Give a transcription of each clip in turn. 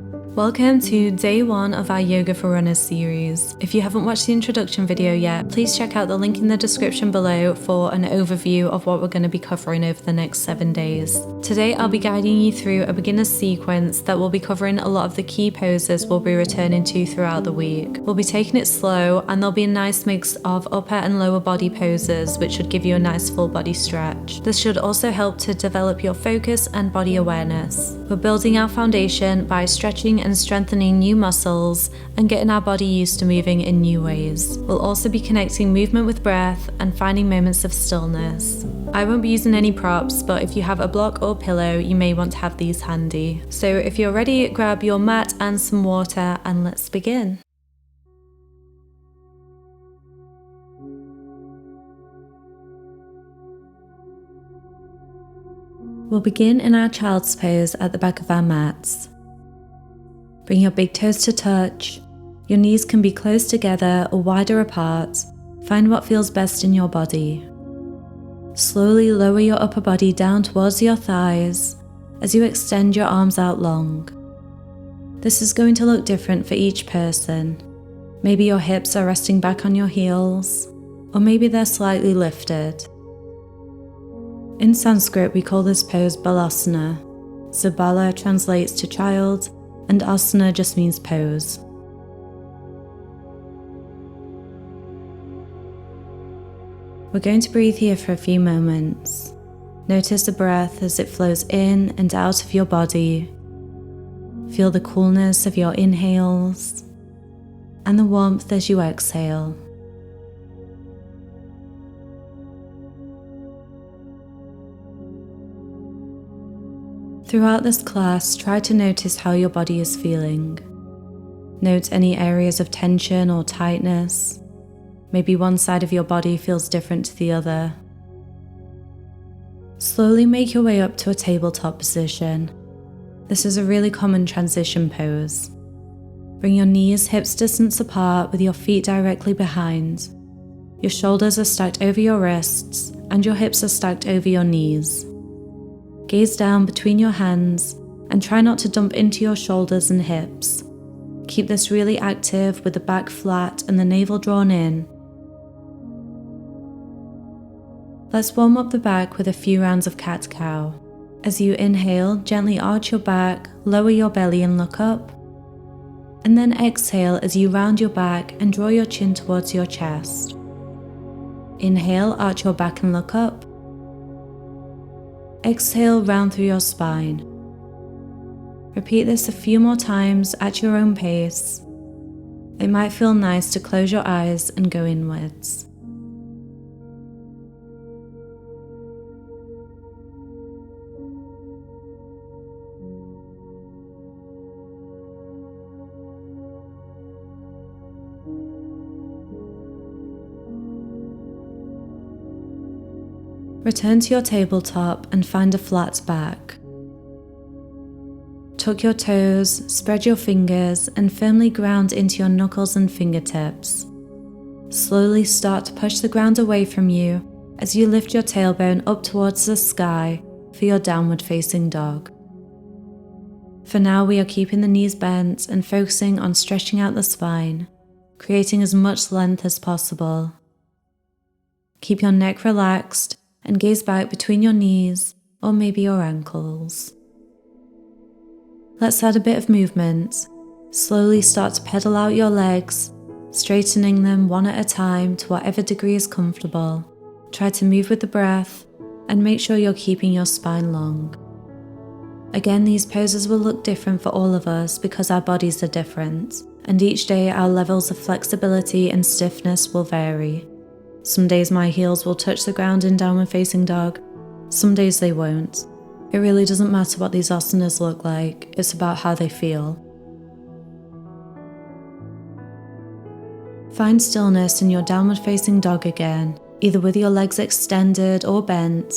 Welcome to day 1 of our Yoga for Runners series. If you haven't watched the introduction video yet, please check out the link in the description below for an overview of what we're going to be covering over the next 7 days. Today I'll be guiding you through a beginner's sequence that will be covering a lot of the key poses we'll be returning to throughout the week. We'll be taking it slow and there'll be a nice mix of upper and lower body poses which should give you a nice full body stretch. This should also help to develop your focus and body awareness. We're building our foundation by stretching and strengthening new muscles and getting our body used to moving in new ways. We'll also be connecting movement with breath and finding moments of stillness. I won't be using any props, but if you have a block or pillow, you may want to have these handy. So if you're ready, grab your mat and some water and let's begin. We'll begin in our child's pose at the back of our mats. Bring your big toes to touch. Your knees can be close together or wider apart. Find what feels best in your body. Slowly lower your upper body down towards your thighs as you extend your arms out long. This is going to look different for each person. Maybe your hips are resting back on your heels, or maybe they're slightly lifted. In Sanskrit, we call this pose balasana. So bala translates to child, and asana just means pose. We're going to breathe here for a few moments. Notice the breath as it flows in and out of your body. Feel the coolness of your inhales and the warmth as you exhale. Throughout this class, try to notice how your body is feeling. Note any areas of tension or tightness. Maybe one side of your body feels different to the other. Slowly make your way up to a tabletop position. This is a really common transition pose. Bring your knees hips distance apart with your feet directly behind. Your shoulders are stacked over your wrists and your hips are stacked over your knees. Gaze down between your hands and try not to dump into your shoulders and hips. Keep this really active with the back flat and the navel drawn in. Let's warm up the back with a few rounds of cat-cow. As you inhale, gently arch your back, lower your belly and look up. And then exhale as you round your back and draw your chin towards your chest. Inhale, arch your back and look up. Exhale, round through your spine. Repeat this a few more times at your own pace. It might feel nice to close your eyes and go inwards. Return to your tabletop and find a flat back. Tuck your toes, spread your fingers, and firmly ground into your knuckles and fingertips. Slowly start to push the ground away from you as you lift your tailbone up towards the sky for your downward facing dog. For now, we are keeping the knees bent and focusing on stretching out the spine, creating as much length as possible. Keep your neck relaxed and gaze back between your knees or maybe your ankles. Let's add a bit of movement. Slowly start to pedal out your legs, straightening them one at a time to whatever degree is comfortable. Try to move with the breath and make sure you're keeping your spine long. Again, these poses will look different for all of us because our bodies are different, and each day our levels of flexibility and stiffness will vary. Some days my heels will touch the ground in downward facing dog, some days they won't. It really doesn't matter what these asanas look like, it's about how they feel. Find stillness in your downward facing dog again, either with your legs extended or bent,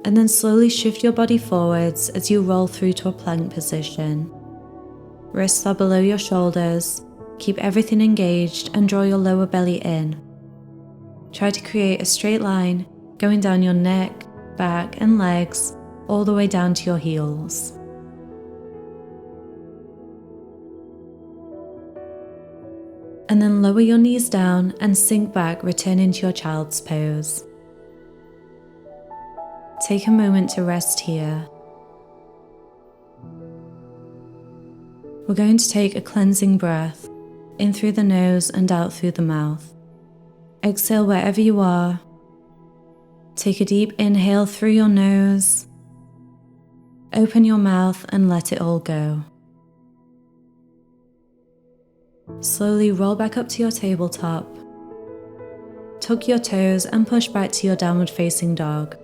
and then slowly shift your body forwards as you roll through to a plank position. Wrists are below your shoulders, keep everything engaged and draw your lower belly in. Try to create a straight line going down your neck, back and legs all the way down to your heels. And then lower your knees down and sink back, returning to your child's pose. Take a moment to rest here. We're going to take a cleansing breath, in through the nose and out through the mouth. Exhale wherever you are. Take a deep inhale through your nose. Open your mouth and let it all go. Slowly roll back up to your tabletop. Tuck your toes and push back to your downward facing dog.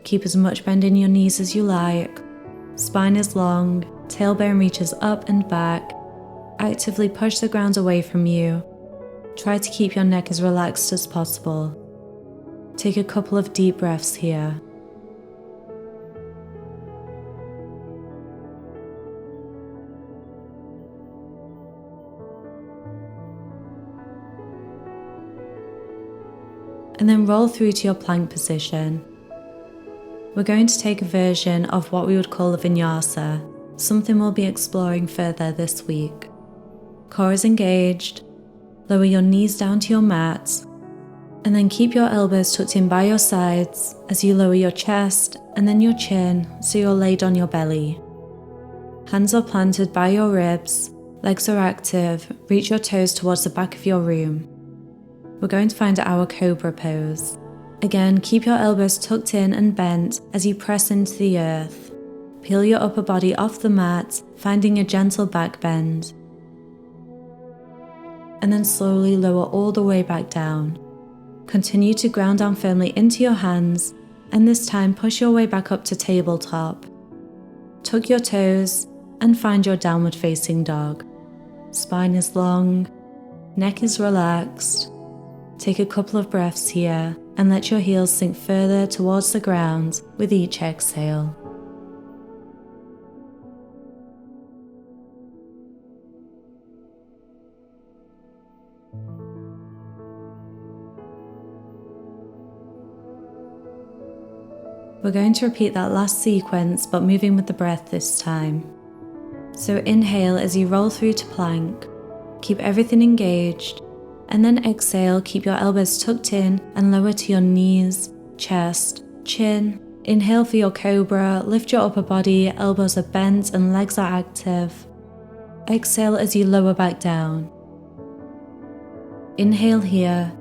Keep as much bend in your knees as you like. Spine is long, tailbone reaches up and back. Actively push the ground away from you. Try to keep your neck as relaxed as possible. Take a couple of deep breaths here. And then roll through to your plank position. We're going to take a version of what we would call a vinyasa, something we'll be exploring further this week. Core is engaged. Lower your knees down to your mat, and then keep your elbows tucked in by your sides as you lower your chest and then your chin so you're laid on your belly. Hands are planted by your ribs, legs are active, reach your toes towards the back of your room. We're going to find our cobra pose. Again, keep your elbows tucked in and bent as you press into the earth. Peel your upper body off the mat, finding a gentle back bend. And then slowly lower all the way back down. Continue to ground down firmly into your hands, and this time push your way back up to tabletop. Tuck your toes and find your downward facing dog. Spine is long, neck is relaxed. Take a couple of breaths here and let your heels sink further towards the ground with each exhale. We're going to repeat that last sequence, but moving with the breath this time. So inhale as you roll through to plank. Keep everything engaged. And then exhale, keep your elbows tucked in and lower to your knees, chest, chin. Inhale for your cobra, lift your upper body, elbows are bent and legs are active. Exhale as you lower back down. Inhale here.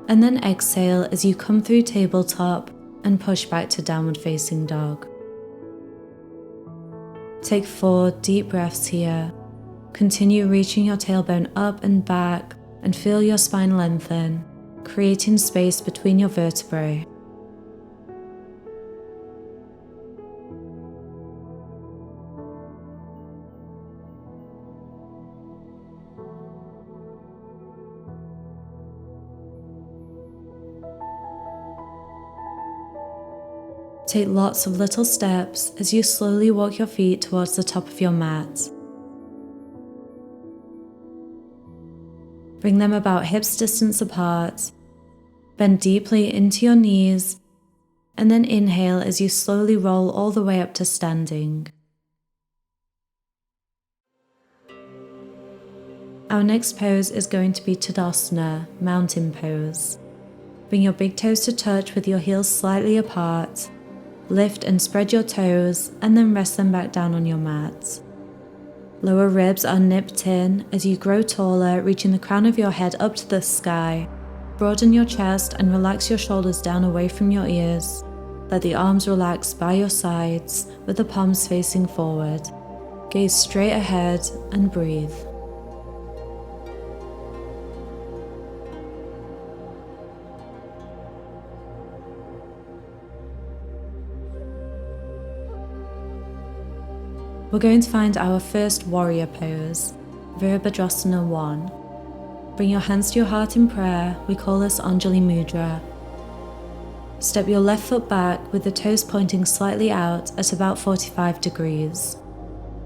And then exhale as you come through tabletop and push back to downward facing dog. Take 4 deep breaths here. Continue reaching your tailbone up and back and feel your spine lengthen, creating space between your vertebrae. Take lots of little steps as you slowly walk your feet towards the top of your mat. Bring them about hips distance apart. Bend deeply into your knees, and then inhale as you slowly roll all the way up to standing. Our next pose is going to be Tadasana, mountain pose. Bring your big toes to touch with your heels slightly apart. Lift and spread your toes, and then rest them back down on your mat. Lower ribs are nipped in as you grow taller, reaching the crown of your head up to the sky. Broaden your chest and relax your shoulders down away from your ears. Let the arms relax by your sides with the palms facing forward. Gaze straight ahead and breathe. We're going to find our first warrior pose, Virabhadrasana 1. Bring your hands to your heart in prayer. We call this Anjali Mudra. Step your left foot back with the toes pointing slightly out at about 45 degrees.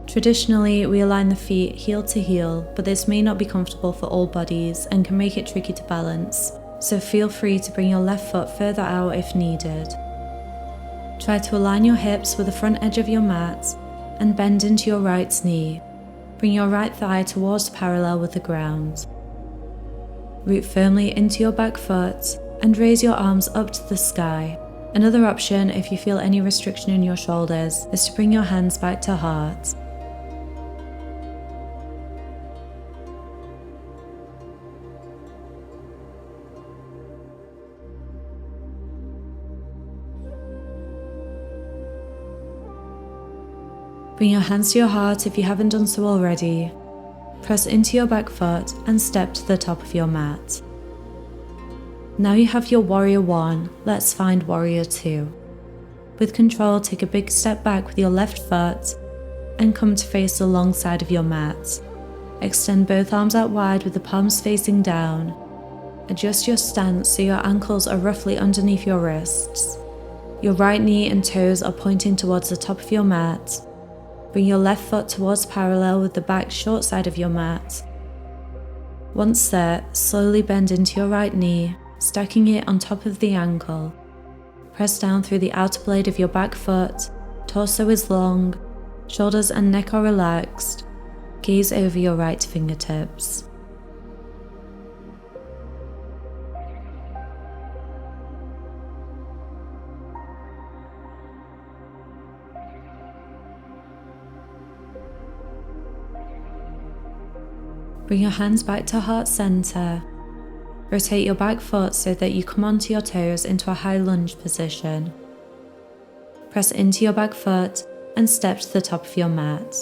Traditionally, we align the feet heel to heel, but this may not be comfortable for all bodies and can make it tricky to balance, so feel free to bring your left foot further out if needed. Try to align your hips with the front edge of your mat and bend into your right knee. Bring your right thigh towards parallel with the ground. Root firmly into your back foot and raise your arms up to the sky. Another option, if you feel any restriction in your shoulders, is to bring your hands back to heart. Bring your hands to your heart if you haven't done so already. Press into your back foot and step to the top of your mat. Now you have your Warrior 1, let's find Warrior 2. With control, take a big step back with your left foot and come to face the long side of your mat. Extend both arms out wide with the palms facing down. Adjust your stance so your ankles are roughly underneath your wrists. Your right knee and toes are pointing towards the top of your mat. Bring your left foot towards parallel with the back short side of your mat. Once there, slowly bend into your right knee, stacking it on top of the ankle. Press down through the outer blade of your back foot, torso is long, shoulders and neck are relaxed. Gaze over your right fingertips. Bring your hands back to heart center. Rotate your back foot so that you come onto your toes into a high lunge position. Press into your back foot and step to the top of your mat.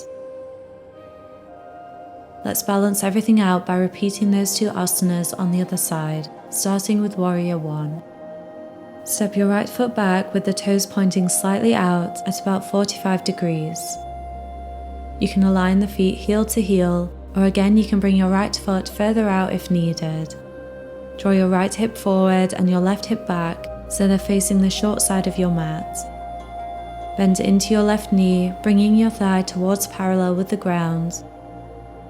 Let's balance everything out by repeating those two asanas on the other side, starting with Warrior 1. Step your right foot back with the toes pointing slightly out at about 45 degrees. You can align the feet heel to heel, or again you can bring your right foot further out if needed. Draw your right hip forward and your left hip back so they're facing the short side of your mat. Bend into your left knee, bringing your thigh towards parallel with the ground.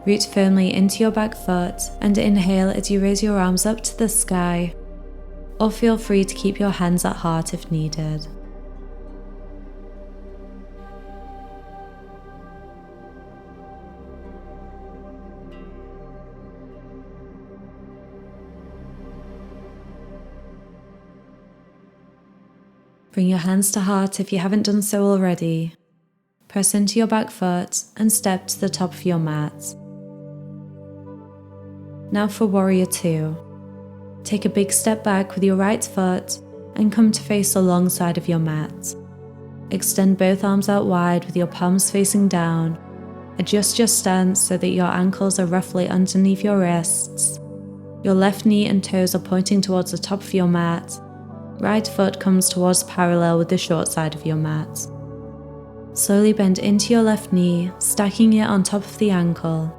Root firmly into your back foot and inhale as you raise your arms up to the sky, or feel free to keep your hands at heart if needed. Bring your hands to heart if you haven't done so already. Press into your back foot and step to the top of your mat. Now for Warrior 2. Take a big step back with your right foot and come to face the long side of your mat. Extend both arms out wide with your palms facing down. Adjust your stance so that your ankles are roughly underneath your wrists. Your left knee and toes are pointing towards the top of your mat. Right foot comes towards parallel with the short side of your mat. Slowly bend into your left knee, stacking it on top of the ankle.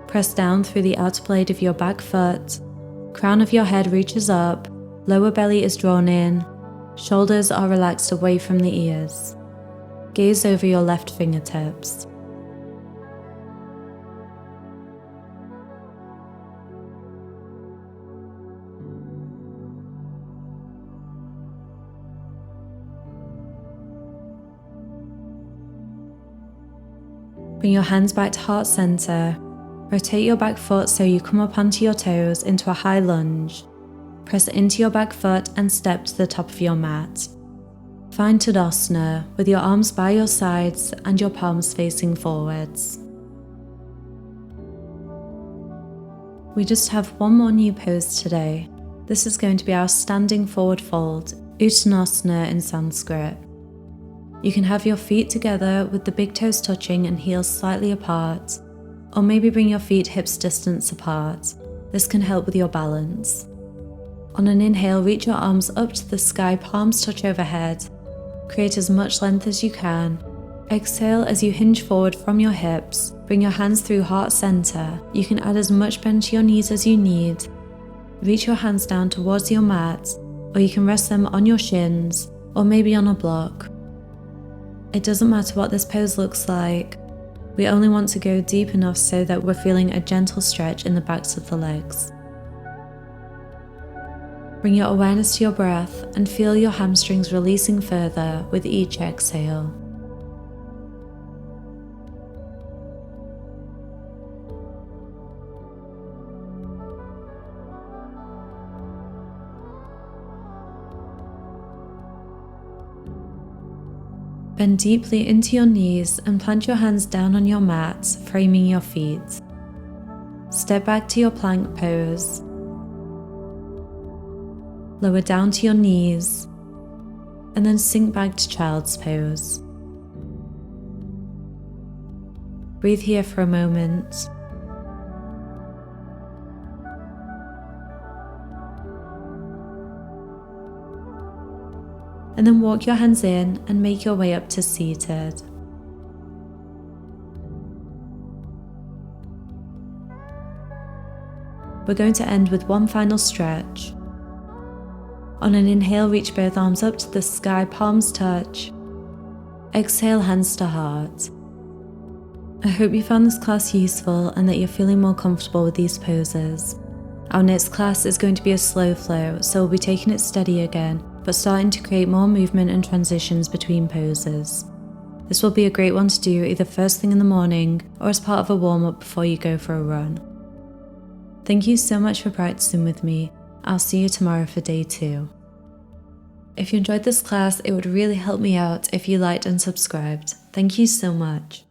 Press down through the outer blade of your back foot. Crown of your head reaches up, lower belly is drawn in, shoulders are relaxed away from the ears. Gaze over your left fingertips. Bring your hands back to heart center. Rotate your back foot so you come up onto your toes into a high lunge. Press into your back foot and step to the top of your mat. Find Tadasana with your arms by your sides and your palms facing forwards. We just have one more new pose today. This is going to be our standing forward fold, Uttanasana in Sanskrit. You can have your feet together with the big toes touching and heels slightly apart, or maybe bring your feet hips distance apart. This can help with your balance. On an inhale, reach your arms up to the sky, palms touch overhead. Create as much length as you can. Exhale as you hinge forward from your hips. Bring your hands through heart center. You can add as much bend to your knees as you need. Reach your hands down towards your mat, or you can rest them on your shins, or maybe on a block. It doesn't matter what this pose looks like. We only want to go deep enough so that we're feeling a gentle stretch in the backs of the legs. Bring your awareness to your breath and feel your hamstrings releasing further with each exhale. Bend deeply into your knees and plant your hands down on your mat, framing your feet. Step back to your plank pose. Lower down to your knees, and then sink back to child's pose. Breathe here for a moment. And then walk your hands in and make your way up to seated. We're going to end with one final stretch. On an inhale, reach both arms up to the sky, palms touch. Exhale, hands to heart. I hope you found this class useful and that you're feeling more comfortable with these poses. Our next class is going to be a slow flow, so we'll be taking it steady again, but starting to create more movement and transitions between poses. This will be a great one to do either first thing in the morning or as part of a warm-up before you go for a run. Thank you so much for practicing with me. I'll see you tomorrow for day 2. If you enjoyed this class, it would really help me out if you liked and subscribed. Thank you so much.